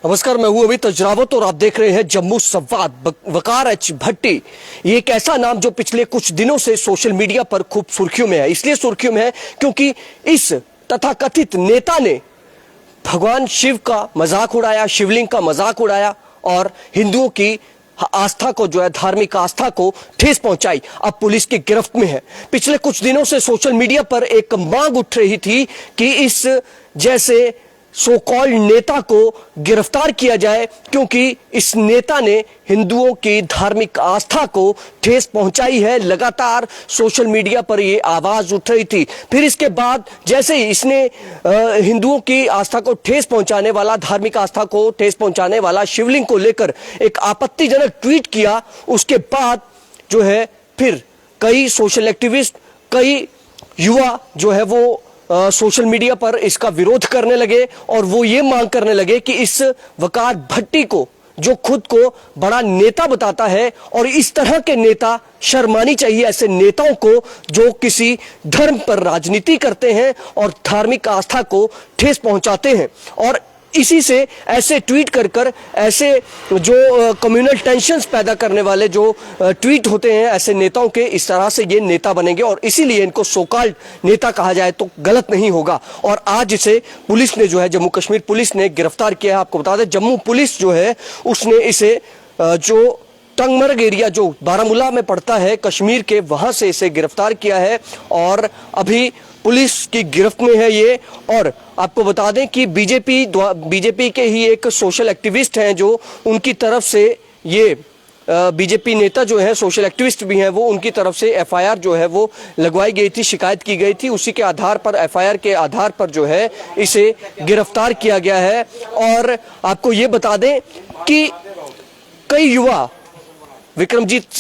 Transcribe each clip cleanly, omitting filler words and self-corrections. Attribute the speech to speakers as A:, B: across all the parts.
A: नमस्कार, मैं हूं अमित अजरावत और आप देख रहे हैं जम्मू संवाद। वकार एच भट्टी ये एक ऐसा नाम जो पिछले कुछ दिनों से सोशल मीडिया पर खूब सुर्खियों में है। इसलिए सुर्खियों में है क्योंकि इस तथाकथित नेता ने भगवान शिव का मजाक उड़ाया, शिवलिंग का मजाक उड़ाया और हिंदुओं की आस्था को जो है, धार्मिक आस्था को ठेस पहुंचाई। अब पुलिस की गिरफ्त में है। पिछले कुछ दिनों से सोशल मीडिया पर एक मांग उठ रही थी कि इस जैसे सो कॉल्ड नेता को गिरफ्तार किया जाए, क्योंकि इस नेता ने हिंदुओं की धार्मिक आस्था को ठेस पहुंचाई है। लगातार सोशल मीडिया पर यह आवाज उठ रही थी। फिर इसके बाद जैसे ही इसने हिंदुओं की आस्था को ठेस पहुंचाने वाला, धार्मिक आस्था को ठेस पहुंचाने वाला शिवलिंग को लेकर एक आपत्तिजनक ट्वीट किया, उसके बाद जो है फिर कई सोशल एक्टिविस्ट, कई युवा जो है वो सोशल मीडिया पर इसका विरोध करने लगे और वो ये मांग करने लगे कि इस वकार भट्टी को, जो खुद को बड़ा नेता बताता है, और इस तरह के नेता शर्मानी चाहिए ऐसे नेताओं को जो किसी धर्म पर राजनीति करते हैं और धार्मिक आस्था को ठेस पहुंचाते हैं। और इसी से ऐसे ट्वीट कर ऐसे जो कम्युनल टेंशन्स पैदा करने वाले जो ट्वीट होते हैं ऐसे नेताओं के, इस तरह से ये नेता बनेंगे और इसीलिए इनको सोकॉल्ड नेता कहा जाए तो गलत नहीं होगा। और आज इसे पुलिस ने जो है, जम्मू कश्मीर पुलिस ने गिरफ्तार किया है। आपको बता दें, जम्मू पुलिस जो है उसने इसे जो टंगमर्ग एरिया जो बारामूला में पड़ता है कश्मीर के, वहां से इसे गिरफ्तार किया है और अभी पुलिस की गिरफ्त में है ये। और आपको बता दें कि बीजेपी के ही एक सोशल एक्टिविस्ट हैं जो उनकी तरफ से ये बीजेपी नेता जो है, सोशल एक्टिविस्ट भी हैं, वो उनकी तरफ से एफआईआर जो है वो लगवाई गई थी, शिकायत की गई थी। उसी के आधार पर, एफआईआर के आधार पर जो है इसे गिरफ्तार किया गया है। और आपको ये बता दें कि कई युवा, विक्रमजीत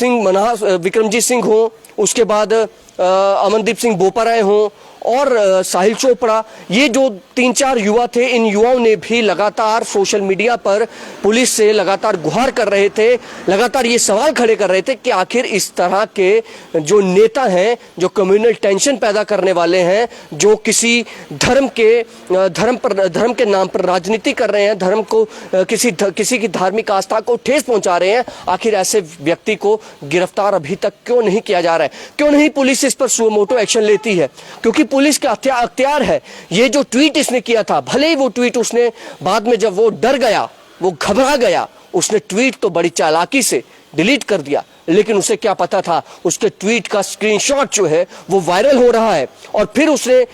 A: सिंह हो, उसके बाद अमनदीप सिंह बोपाराय हो और साहिल चोपड़ा, ये जो 3-4 युवा थे, इन युवाओं ने भी लगातार सोशल मीडिया पर पुलिस से लगातार गुहार कर रहे थे, लगातार ये सवाल खड़े कर रहे थे कि आखिर इस तरह के जो नेता हैं, जो कम्युनल टेंशन पैदा करने वाले हैं, जो किसी धर्म के नाम पर राजनीति कर रहे हैं, धर्म को किसी की धार्मिक आस्था को ठेस पहुंचा रहे हैं, आखिर ऐसे व्यक्ति को गिरफ्तार अभी तक क्यों नहीं किया जा रहा है? क्यों नहीं पुलिस इस पर सुओ मोटो एक्शन लेती है? क्योंकि पुलिस का अख्तियार है। ये जो ट्वीट इसने किया था, भले ही वो ट्वीट उसने बाद में, जब वो डर गया, वो घबरा गया, उसने ट्वीट तो बड़ी चालाकी से डिलीट कर दिया, लेकिन उसे क्या पता था उसके ट्वीट का स्क्रीनशॉट जो है वो वायरल हो रहा है। और फिर उसने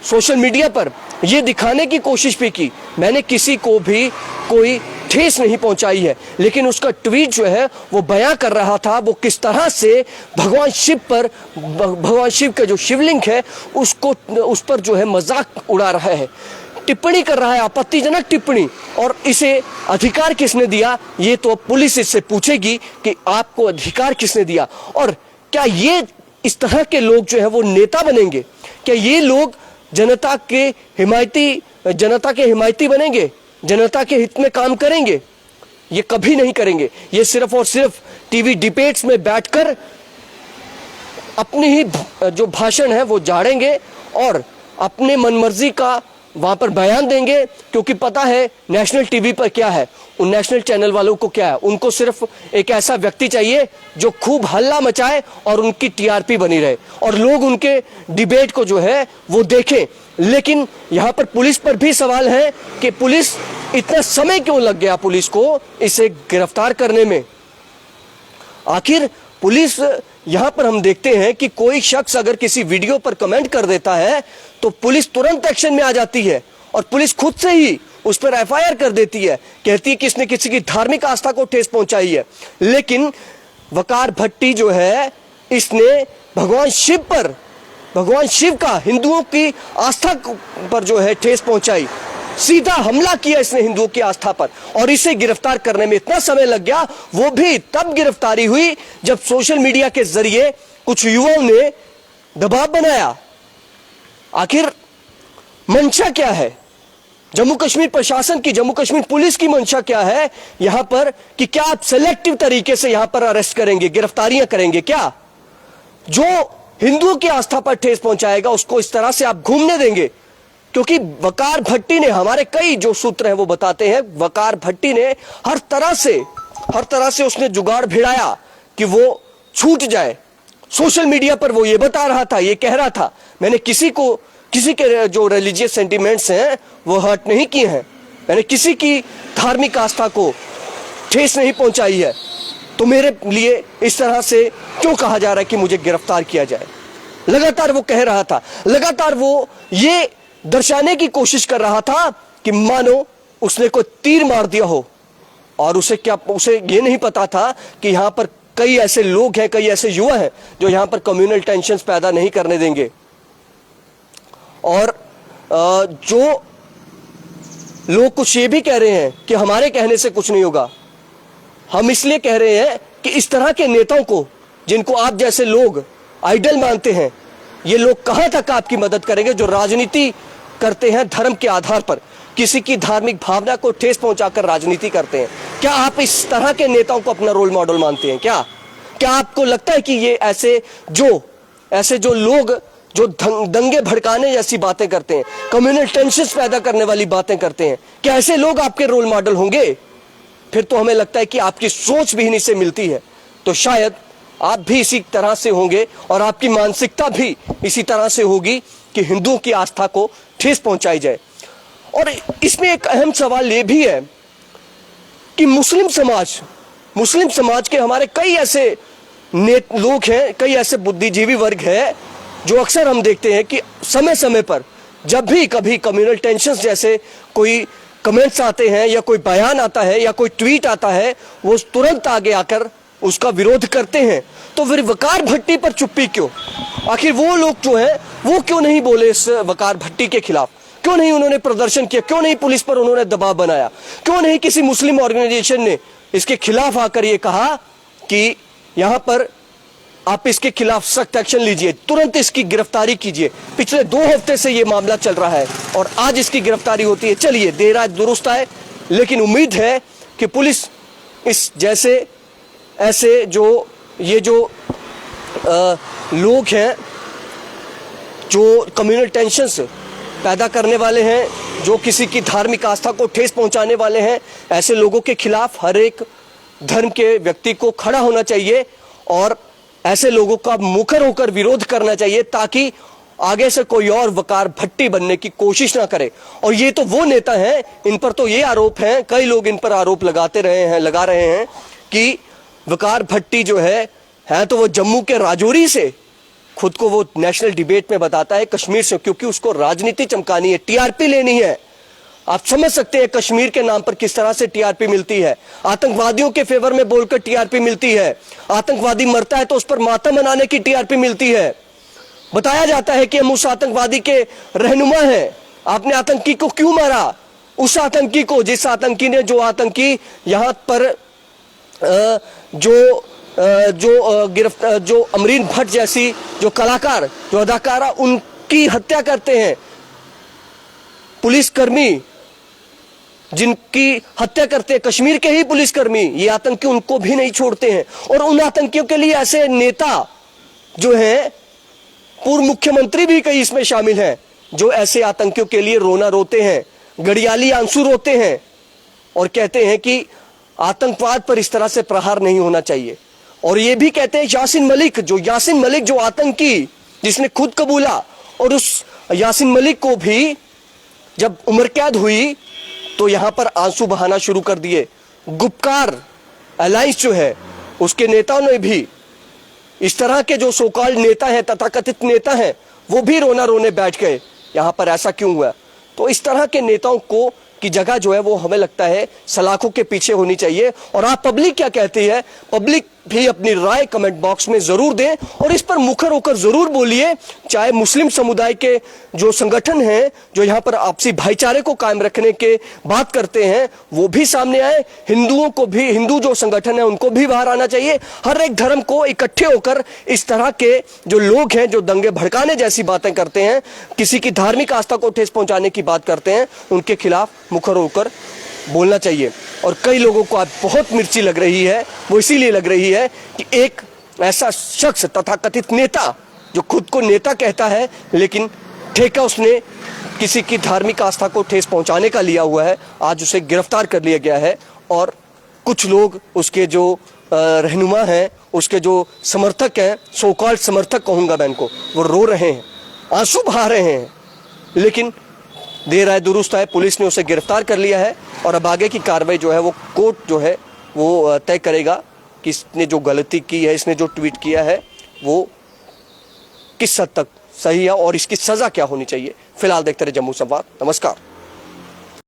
A: सोशल मीडिया पर यह दिखाने की कोशिश भी की, मैंने किसी को भी कोई ठेस नहीं पहुंचाई है, लेकिन उसका ट्वीट जो है वो बयां कर रहा था वो किस तरह से भगवान शिव का जो शिवलिंग है उस पर जो है मजाक उड़ा रहा है, टिप्पणी कर रहा है, आपत्तिजनक टिप्पणी। और इसे अधिकार किसने दिया, ये तो पुलिस इससे पूछेगी कि आपको अधिकार किसने दिया। और क्या ये इस तरह के लोग जो है वो नेता बनेंगे? क्या ये लोग जनता के हिमायती बनेंगे, जनता के हित में काम करेंगे? ये कभी नहीं करेंगे। ये सिर्फ और सिर्फ टीवी डिबेट्स में बैठकर अपनी ही जो भाषण है वो झाड़ेंगे और अपने मनमर्जी का वहां पर बयान देंगे, क्योंकि पता है नेशनल टीवी पर क्या है, उन नेशनल चैनल वालों को क्या है, उनको सिर्फ एक ऐसा व्यक्ति चाहिए जो खूब हल्ला मचाए और उनकी टीआरपी बनी रहे और लोग उनके डिबेट को जो है वो देखें। लेकिन यहां पर पुलिस पर भी सवाल है कि पुलिस, इतना समय क्यों लग गया पुलिस को इसे गिरफ्तार करने में? आखिर पुलिस, यहां पर हम देखते हैं कि कोई शख्स अगर किसी वीडियो पर कमेंट कर देता है तो पुलिस तुरंत एक्शन में आ जाती है और पुलिस खुद से ही उस पर एफआईआर कर देती है, कहती है कि इसने किसी की धार्मिक आस्था को ठेस पहुंचाई है। लेकिन वकार भट्टी जो है, इसने भगवान शिव का, हिंदुओं की आस्था पर जो है ठेस पहुंचाई, सीधा हमला किया इसने हिंदुओं की आस्था पर, और इसे गिरफ्तार करने में इतना समय लग गया। वो भी तब गिरफ्तारी हुई जब सोशल मीडिया के जरिए कुछ युवाओं ने दबाव बनाया। आखिर मंशा क्या है जम्मू कश्मीर प्रशासन की, जम्मू कश्मीर पुलिस की मंशा क्या है यहां पर, कि क्या आप सेलेक्टिव तरीके से यहां पर अरेस्ट करेंगे, गिरफ्तारियां करेंगे क्या? जो हिंदुओं की आस्था पर ठेस पहुंचाएगा उसको इस तरह से आप घूमने देंगे? क्योंकि वकार भट्टी ने, हमारे कई जो सूत्र हैं वो बताते हैं, वकार भट्टी ने हर तरह से उसने जुगाड़ भिड़ाया कि वो छूट जाए। सोशल मीडिया पर वो ये बता रहा था, ये कह रहा था, मैंने किसी के जो रिलीजियस सेंटिमेंट्स हैं वो हर्ट नहीं किए हैं, मैंने किसी की धार्मिक आस्था को ठेस नहीं पहुंचाई है, तो मेरे लिए इस तरह से क्यों कहा जा रहा है कि मुझे गिरफ्तार किया जाए। लगातार वो कह रहा था, लगातार वो ये दर्शाने की कोशिश कर रहा था कि मानो उसने कोई तीर मार दिया हो, और उसे ये नहीं पता था कि यहां पर कई ऐसे लोग हैं, कई ऐसे युवा हैं जो यहां पर कम्युनल टेंशन्स पैदा नहीं करने देंगे। और जो लोग कुछ ये भी कह रहे हैं कि हमारे कहने से कुछ नहीं होगा, हम इसलिए कह रहे हैं कि इस तरह के नेताओं को, जिनको आप जैसे लोग आइडल मानते हैं, ये लोग कहां तक आपकी मदद करेंगे, जो राजनीति करते हैं धर्म के आधार पर, किसी की धार्मिक भावना को ठेस पहुंचाकर राजनीति करते हैं। क्या आप इस तरह के नेताओं को अपना रोल मॉडल मानते हैं? क्या आपको लगता है कि ये ऐसे जो लोग जो दंगे भड़काने जैसी बातें करते हैं, कम्युनल टेंशन्स पैदा करने वाली बातें करते हैं, क्या ऐसे लोग आपके रोल मॉडल होंगे? फिर तो हमें लगता है कि आपकी सोच भी इन्हीं से मिलती है, तो शायद आप भी इसी तरह से होंगे और आपकी मानसिकता भी इसी तरह से होगी कि हिंदुओं की आस्था को ठेस पहुंचाई जाए। और इसमें एक अहम सवाल यह भी है कि मुस्लिम समाज के हमारे कई ऐसे लोग हैं, कई ऐसे बुद्धिजीवी वर्ग है, जो अक्सर हम देखते हैं कि समय समय पर जब भी कभी कम्युनल टेंशन्स जैसे कोई कमेंट्स आते हैं या कोई बयान आता है या कोई ट्वीट आता है, वो तुरंत आगे आकर उसका विरोध करते हैं। तो फिर वकार भट्टी पर चुप्पी क्यों? आखिर वो लोग जो हैं वो क्यों नहीं बोले इस वकार भट्टी के खिलाफ? क्यों नहीं उन्होंने प्रदर्शन किया? क्यों नहीं पुलिस पर उन्होंने दबाव बनाया? क्यों नहीं किसी मुस्लिम ऑर्गेनाइजेशन ने इसके खिलाफ आकर ये कहा कि यहां पर आप इसके खिलाफ सख्त एक्शन लीजिए, तुरंत इसकी गिरफ्तारी कीजिए? पिछले 2 हफ्ते से ये मामला चल रहा है और आज इसकी गिरफ्तारी होती है। चलिए, देर आज दुरुस्त आए, लेकिन उम्मीद है कि पुलिस इस जैसे ऐसे जो लोग हैं जो कम्युनल टेंशन्स पैदा करने वाले हैं, जो किसी की धार्मिक आस्था को ठेस पहुंचाने वाले हैं, ऐसे लोगों के खिलाफ हर एक धर्म के व्यक्ति को खड़ा होना चाहिए और ऐसे लोगों का मुखर होकर विरोध करना चाहिए, ताकि आगे से कोई और वकार भट्टी बनने की कोशिश ना करे। और ये तो वो नेता हैं, इन पर तो ये आरोप हैं, कई लोग इन पर आरोप लगा रहे हैं कि वकार भट्टी जो है तो वो जम्मू के राजौरी से, खुद को वो नेशनल डिबेट में बताता है कश्मीर से, क्योंकि उसको राजनीति चमकानी है, टीआरपी लेनी है। आप समझ सकते हैं कश्मीर के नाम पर किस तरह से टीआरपी मिलती है। आतंकवादियों के फेवर में बोलकर टीआरपी मिलती है, आतंकवादी मरता है तो उस पर मातम मनाने की टीआरपी मिलती है। बताया जाता है कि हम उस आतंकवादी के रहनुमा हैं, आपने आतंकी को क्यों मारा? उस आतंकी को, जिस आतंकी ने, जो आतंकी यहां पर जो अमरीन भट्ट जैसी जो कलाकार, जो अदाकारा, उनकी हत्या करते हैं, पुलिसकर्मी जिनकी हत्या करते हैं, कश्मीर के ही पुलिसकर्मी, ये आतंकी उनको भी नहीं छोड़ते हैं। और उन आतंकियों के लिए ऐसे नेता जो हैं, पूर्व मुख्यमंत्री भी कई इसमें शामिल हैं, जो ऐसे आतंकियों के लिए रोना रोते हैं, गड़ियाली आंसू रोते हैं और कहते हैं कि आतंकवाद पर इस तरह से प्रहार नहीं होना चाहिए। और ये भी कहते हैं यासीन मलिक जो आतंकी, जिसने खुद कबूला, और उस यासीन मलिक को भी जब उम्र कैद हुई तो यहां पर आंसू बहाना शुरू कर दिए। गुपकार अलायंस जो है, उसके नेताओं ने भी, इस तरह के जो सोकॉल्ड नेता हैं, तथाकथित नेता हैं, वो भी रोना रोने बैठ गए, यहां पर ऐसा क्यों हुआ? तो इस तरह के नेताओं को की जगह जो है वो हमें लगता है सलाखों के पीछे होनी चाहिए। और आप पब्लिक क्या कहती है, पब्लिक भी अपनी राय कमेंट बॉक्स में जरूर दें और इस पर मुखर होकर जरूर बोलिए। चाहे मुस्लिम समुदाय के जो संगठन हैं, जो यहाँ पर आपसी भाईचारे को कायम रखने के बात करते हैं, वो भी सामने आए। हिंदुओं को भी, हिंदू जो संगठन है उनको भी बाहर आना चाहिए। हर एक धर्म को इकट्ठे होकर इस तरह के जो लोग हैं, जो दंगे भड़काने जैसी बातें करते हैं, किसी की धार्मिक आस्था को ठेस पहुंचाने की बात करते हैं, उनके खिलाफ मुखर होकर बोलना चाहिए। और कई लोगों को आज बहुत मिर्ची लग रही है, वो इसीलिए लग रही है कि एक ऐसा शख्स, तथाकथित नेता, जो खुद को नेता कहता है, लेकिन ठेका उसने किसी की धार्मिक आस्था को ठेस पहुंचाने का लिया हुआ है, आज उसे गिरफ्तार कर लिया गया है। और कुछ लोग उसके जो रहनुमा हैं, उसके जो समर्थक हैं, सो कॉल्ड समर्थक कहूंगा मैं इनको, वो रो रहे हैं, आंसू बहा रहे हैं। लेकिन देर आए दुरुस्त आए, पुलिस ने उसे गिरफ्तार कर लिया है और अब आगे की कार्रवाई जो है वो कोर्ट जो है वो तय करेगा कि इसने जो गलती की है, इसने जो ट्वीट किया है वो किस हद तक सही है और इसकी सजा क्या होनी चाहिए। फिलहाल देखते रहे जम्मू संवाद। नमस्कार।